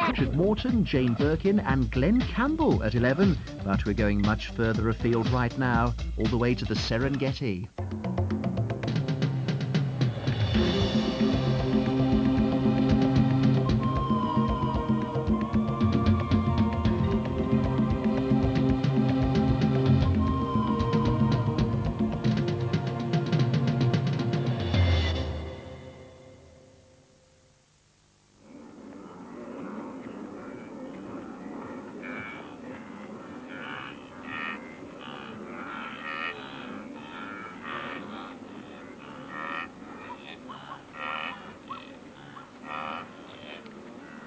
Richard Morton, Jane Birkin and Glenn Campbell at 11. But we're going much further afield right now, all the way to the Serengeti.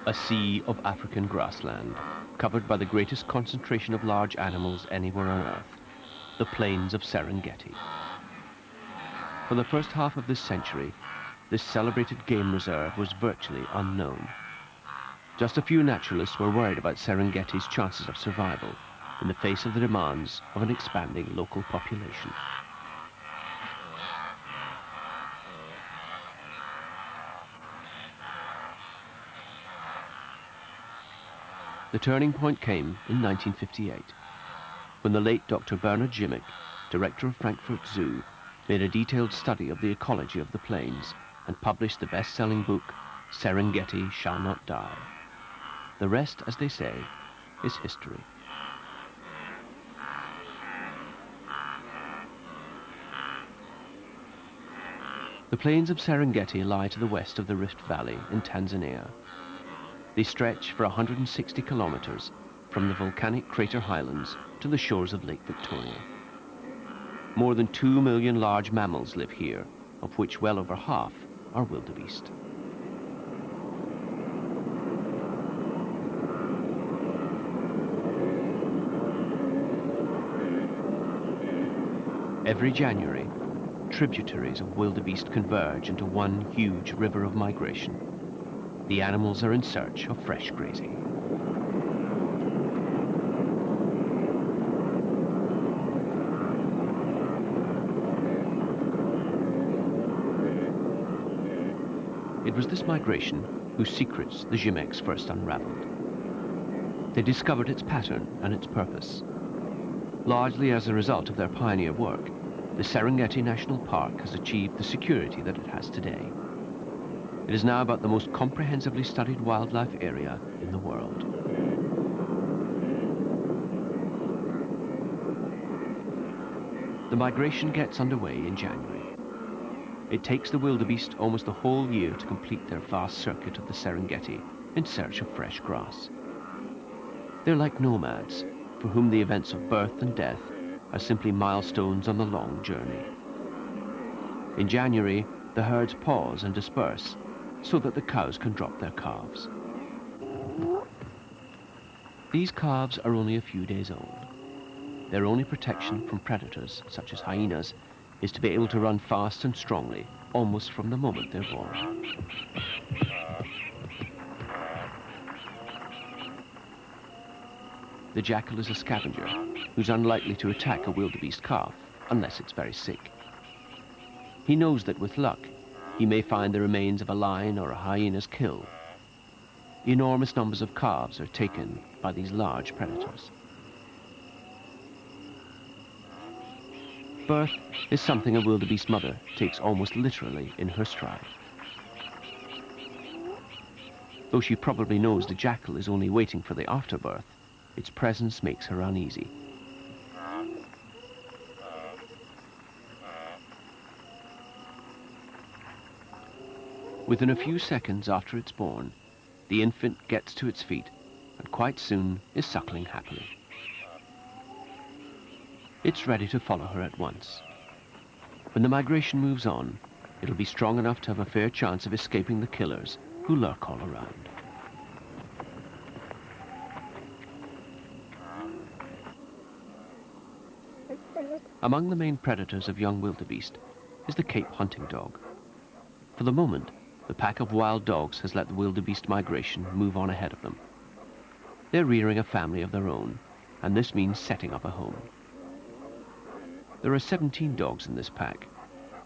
A sea of African grassland, covered by the greatest concentration of large animals anywhere on Earth, the plains of Serengeti. For the first half of this century, this celebrated game reserve was virtually unknown. Just a few naturalists were worried about Serengeti's chances of survival in the face of the demands of an expanding local population. The turning point came in 1958, when the late Dr. Bernard Jimick, director of Frankfurt Zoo, made a detailed study of the ecology of the plains and published the best-selling book, Serengeti Shall Not Die. The rest, as they say, is history. The plains of Serengeti lie to the west of the Rift Valley in Tanzania. They stretch for 160 kilometers from the volcanic crater highlands to the shores of Lake Victoria. More than 2 million large mammals live here, of which well over half are wildebeest. Every January, tributaries of wildebeest converge into one huge river of migration. The animals are in search of fresh grazing. It was this migration whose secrets the Jimicks first unraveled. They discovered its pattern and its purpose. Largely as a result of their pioneer work, the Serengeti National Park has achieved the security that it has today. It is now about the most comprehensively studied wildlife area in the world. The migration gets underway in January. It takes the wildebeest almost the whole year to complete their vast circuit of the Serengeti in search of fresh grass. They're like nomads, for whom the events of birth and death are simply milestones on the long journey. In January, the herds pause and disperse so that the cows can drop their calves. These calves are only a few days old. Their only protection from predators, such as hyenas, is to be able to run fast and strongly, almost from the moment they're born. The jackal is a scavenger who's unlikely to attack a wildebeest calf unless it's very sick. He knows that with luck, he may find the remains of a lion or a hyena's kill. Enormous numbers of calves are taken by these large predators. Birth is something a wildebeest mother takes almost literally in her stride. Though she probably knows the jackal is only waiting for the afterbirth, its presence makes her uneasy. Within a few seconds after it's born, the infant gets to its feet and quite soon is suckling happily. It's ready to follow her at once. When the migration moves on, it'll be strong enough to have a fair chance of escaping the killers who lurk all around. Among the main predators of young wildebeest is the Cape hunting dog. For the moment, the pack of wild dogs has let the wildebeest migration move on ahead of them. They're rearing a family of their own, and this means setting up a home. There are 17 dogs in this pack,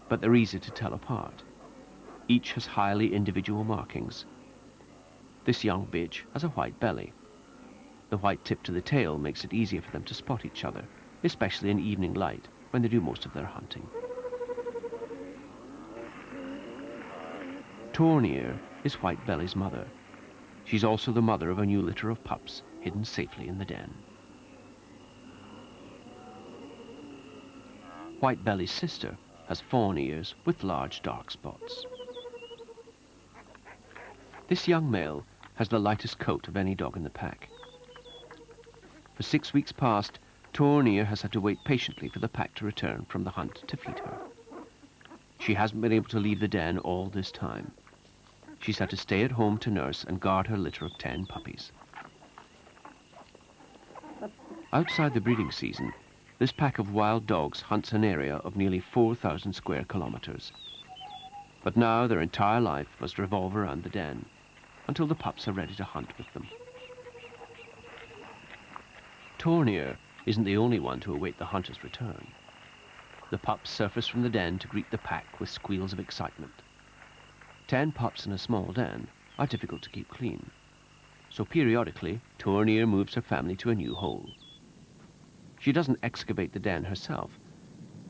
but they're easy to tell apart. Each has highly individual markings. This young bitch has a white belly. The white tip to the tail makes it easier for them to spot each other, especially in evening light when they do most of their hunting. Torn-ear is Whitebelly's mother. She's also the mother of a new litter of pups hidden safely in the den. Whitebelly's sister has fawn ears with large dark spots. This young male has the lightest coat of any dog in the pack. For 6 weeks past, Torn-ear has had to wait patiently for the pack to return from the hunt to feed her. She hasn't been able to leave the den all this time. She's had to stay at home to nurse and guard her litter of 10 puppies. Outside the breeding season, this pack of wild dogs hunts an area of nearly 4,000 square kilometers. But now their entire life must revolve around the den, until the pups are ready to hunt with them. Torn-ear isn't the only one to await the hunter's return. The pups surface from the den to greet the pack with squeals of excitement. 10 pups in a small den are difficult to keep clean, so periodically Torn-ear moves her family to a new hole. She doesn't excavate the den herself,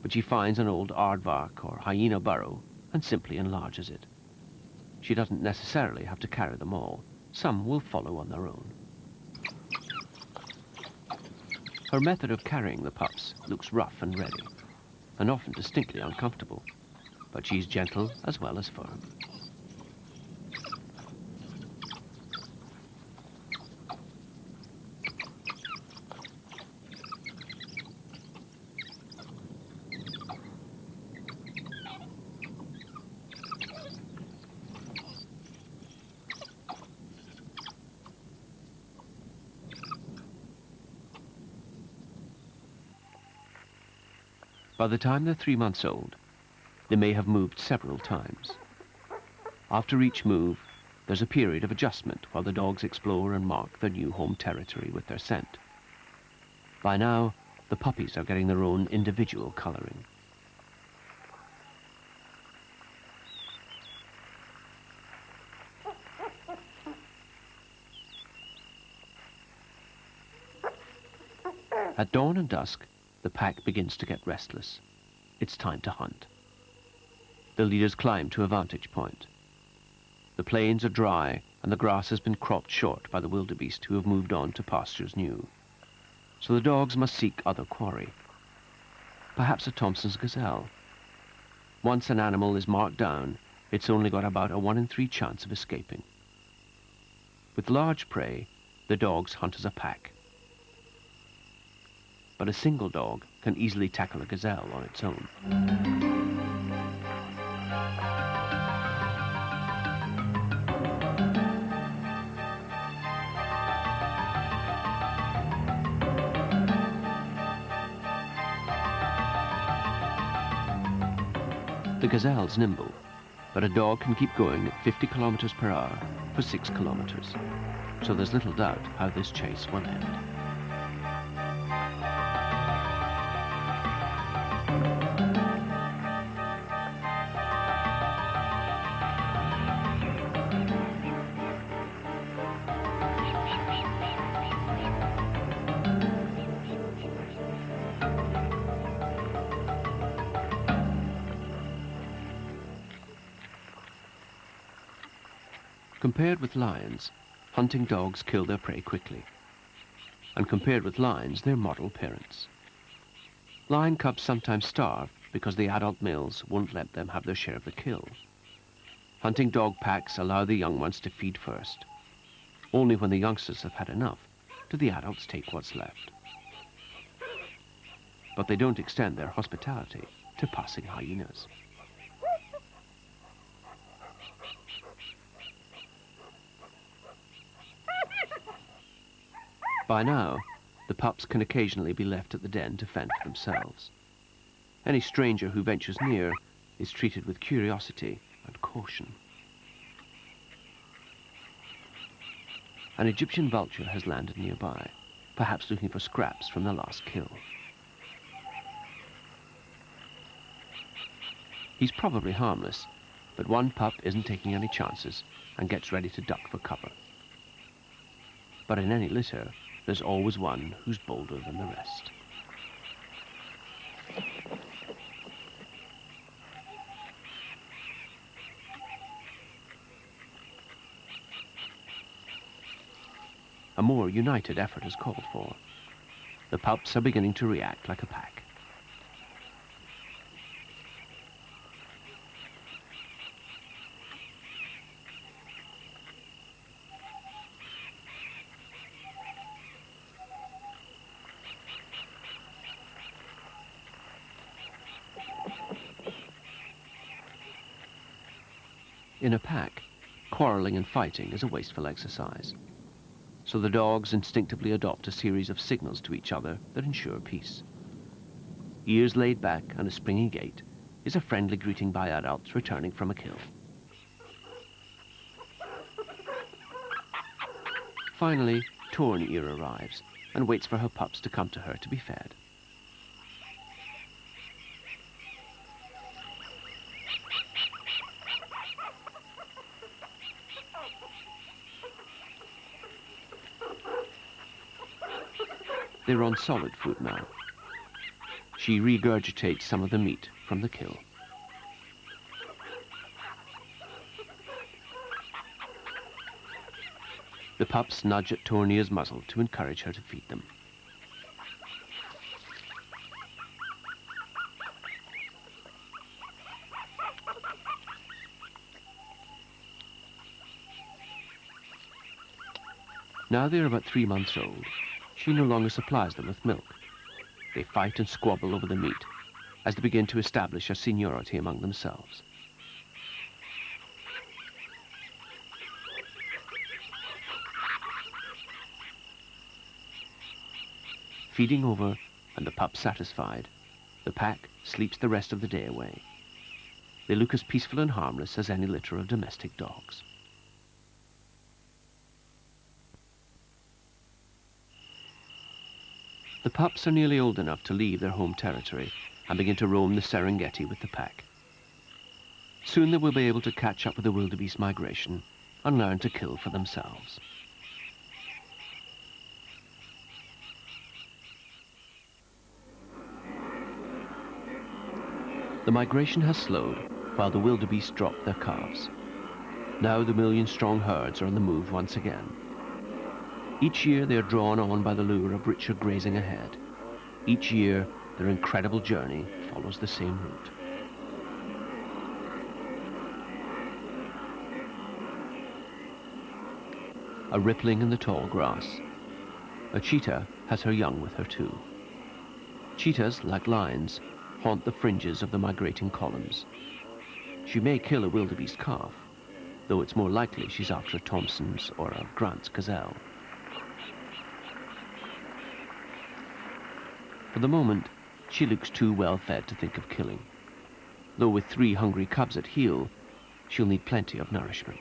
but she finds an old aardvark or hyena burrow and simply enlarges it. She doesn't necessarily have to carry them all. Some will follow on their own. Her method of carrying the pups looks rough and ready, and often distinctly uncomfortable, but she's gentle as well as firm. By the time they're 3 months old, they may have moved several times. After each move, there's a period of adjustment while the dogs explore and mark their new home territory with their scent. By now, the puppies are getting their own individual coloring. At dawn and dusk, the pack begins to get restless. It's time to hunt. The leaders climb to a vantage point. The plains are dry and the grass has been cropped short by the wildebeest who have moved on to pastures new. So the dogs must seek other quarry. Perhaps a Thompson's gazelle. Once an animal is marked down, it's only got about a 1 in 3 chance of escaping. With large prey, the dogs hunt as a pack. But a single dog can easily tackle a gazelle on its own. The gazelle's nimble, but a dog can keep going at 50 kilometers per hour for 6 kilometers, so there's little doubt how this chase will end. Compared with lions, hunting dogs kill their prey quickly. And compared with lions, they're model parents. Lion cubs sometimes starve because the adult males won't let them have their share of the kill. Hunting dog packs allow the young ones to feed first. Only when the youngsters have had enough do the adults take what's left. But they don't extend their hospitality to passing hyenas. By now, the pups can occasionally be left at the den to fend for themselves. Any stranger who ventures near is treated with curiosity and caution. An Egyptian vulture has landed nearby, perhaps looking for scraps from the last kill. He's probably harmless, but one pup isn't taking any chances and gets ready to duck for cover. But in any litter, there's always one who's bolder than the rest. A more united effort is called for. The pups are beginning to react like a pack. In a pack, quarrelling and fighting is a wasteful exercise. So the dogs instinctively adopt a series of signals to each other that ensure peace. Ears laid back and a springy gait is a friendly greeting by adults returning from a kill. Finally, Torn Ear arrives and waits for her pups to come to her to be fed. They're on solid food now. She regurgitates some of the meat from the kill. The pups nudge at Tornia's muzzle to encourage her to feed them. Now they're about 3 months old. She no longer supplies them with milk. They fight and squabble over the meat as they begin to establish a seniority among themselves. Feeding over and the pup satisfied, the pack sleeps the rest of the day away. They look as peaceful and harmless as any litter of domestic dogs. The pups are nearly old enough to leave their home territory and begin to roam the Serengeti with the pack. Soon they will be able to catch up with the wildebeest migration and learn to kill for themselves. The migration has slowed while the wildebeest drop their calves. Now the million-strong herds are on the move once again. Each year they are drawn on by the lure of richer grazing ahead. Each year their incredible journey follows the same route. A rippling in the tall grass. A cheetah has her young with her too. Cheetahs, like lions, haunt the fringes of the migrating columns. She may kill a wildebeest calf, though it's more likely she's after a Thompson's or a Grant's gazelle. For the moment, she looks too well fed to think of killing, though with 3 hungry cubs at heel, she'll need plenty of nourishment.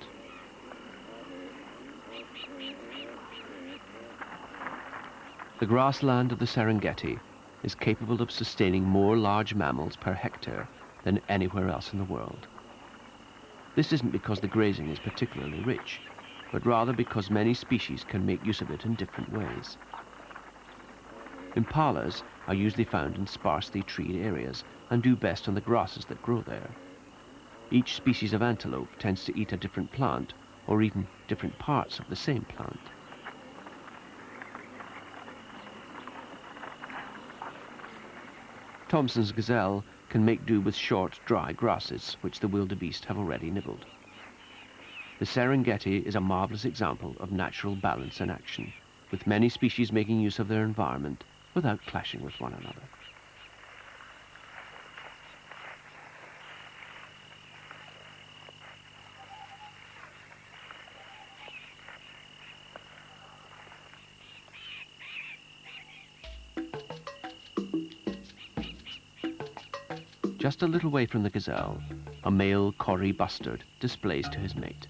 The grassland of the Serengeti is capable of sustaining more large mammals per hectare than anywhere else in the world. This isn't because the grazing is particularly rich, but rather because many species can make use of it in different ways. Impalas are usually found in sparsely treed areas and do best on the grasses that grow there. Each species of antelope tends to eat a different plant or even different parts of the same plant. Thompson's gazelle can make do with short, dry grasses which the wildebeest have already nibbled. The Serengeti is a marvelous example of natural balance in action, with many species making use of their environment without clashing with one another. Just a little way from the gazelle, a male Corrie bustard displays to his mate.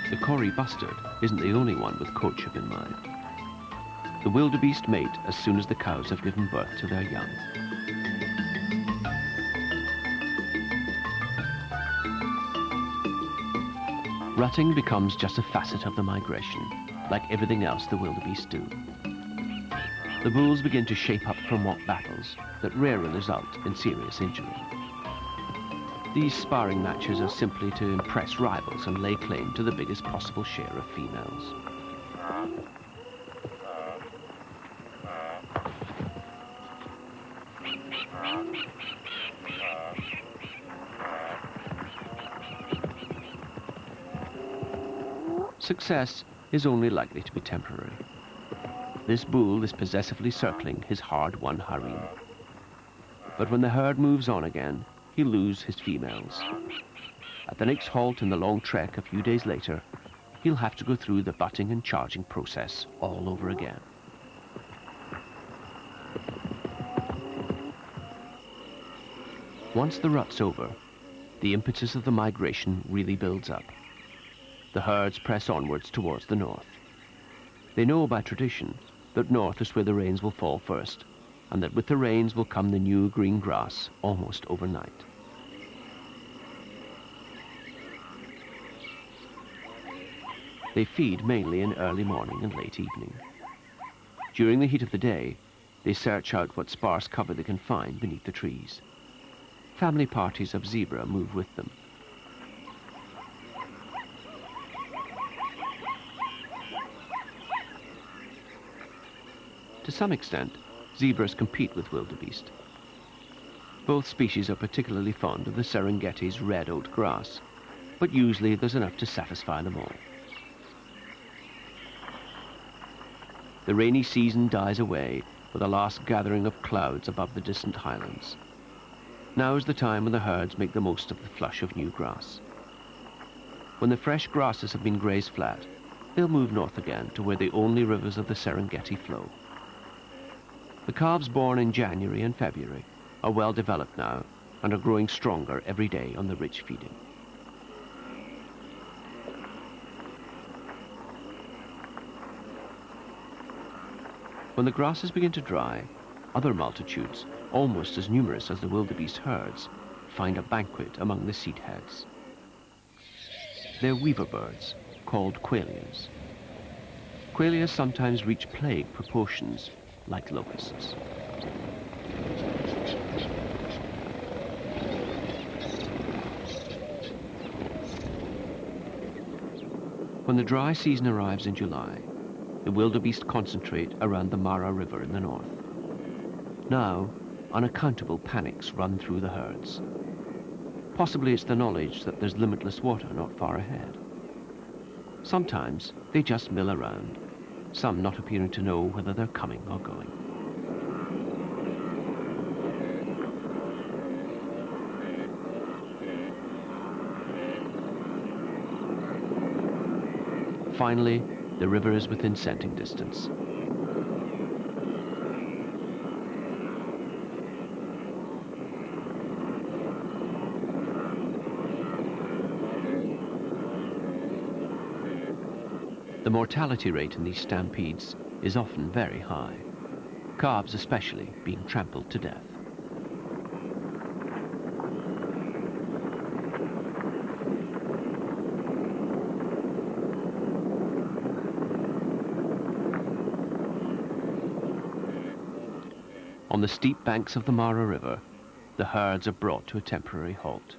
The Corrie bustard isn't the only one with courtship in mind. The wildebeest mate as soon as the cows have given birth to their young. Rutting becomes just a facet of the migration, like everything else the wildebeest do. The bulls begin to shape up for mock battles that rarely result in serious injury. These sparring matches are simply to impress rivals and lay claim to the biggest possible share of females. Success is only likely to be temporary. This bull is possessively circling his hard-won harem. But when the herd moves on again, he'll lose his females. At the next halt in the long trek a few days later, he'll have to go through the butting and charging process all over again. Once the rut's over, the impetus of the migration really builds up. The herds press onwards towards the north. They know by tradition that north is where the rains will fall first, and that with the rains will come the new green grass almost overnight. They feed mainly in early morning and late evening. During the heat of the day, they search out what sparse cover they can find beneath the trees. Family parties of zebra move with them. To some extent, zebras compete with wildebeest. Both species are particularly fond of the Serengeti's red oat grass, but usually there's enough to satisfy them all. The rainy season dies away with a last gathering of clouds above the distant highlands. Now is the time when the herds make the most of the flush of new grass. When the fresh grasses have been grazed flat, they'll move north again to where the only rivers of the Serengeti flow. The calves born in January and February are well developed now and are growing stronger every day on the rich feeding. When the grasses begin to dry, other multitudes, almost as numerous as the wildebeest herds, find a banquet among the seed heads. They're weaver birds, called quailias. Quailias sometimes reach plague proportions, like locusts. When the dry season arrives in July, the wildebeest concentrate around the Mara River in the north. Now, unaccountable panics run through the herds. Possibly it's the knowledge that there's limitless water not far ahead. Sometimes they just mill around, some not appearing to know whether they're coming or going. Finally, the river is within scenting distance. The mortality rate in these stampedes is often very high, calves especially being trampled to death. On the steep banks of the Mara River, the herds are brought to a temporary halt.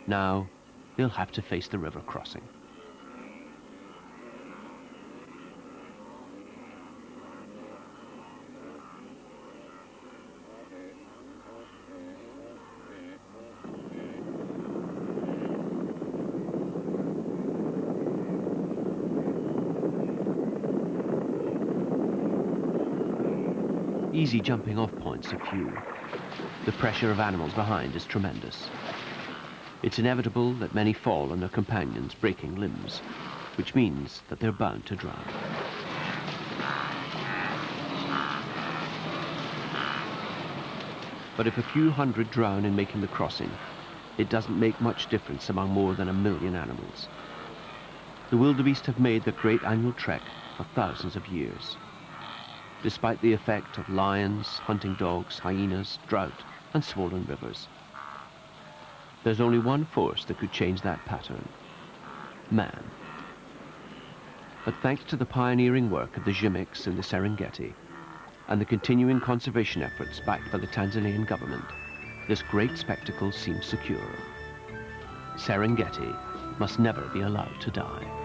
Now, they'll have to face the river crossing. Easy jumping off points are few. The pressure of animals behind is tremendous. It's inevitable that many fall on their companions, breaking limbs, which means that they're bound to drown. But if a few hundred drown in making the crossing, it doesn't make much difference among more than 1 million animals. The wildebeest have made the great annual trek for thousands of years. despite the effect of lions, hunting dogs, hyenas, drought, and swollen rivers. There's only one force that could change that pattern: man. But thanks to the pioneering work of the Jimicks in the Serengeti and the continuing conservation efforts backed by the Tanzanian government, this great spectacle seems secure. Serengeti must never be allowed to die.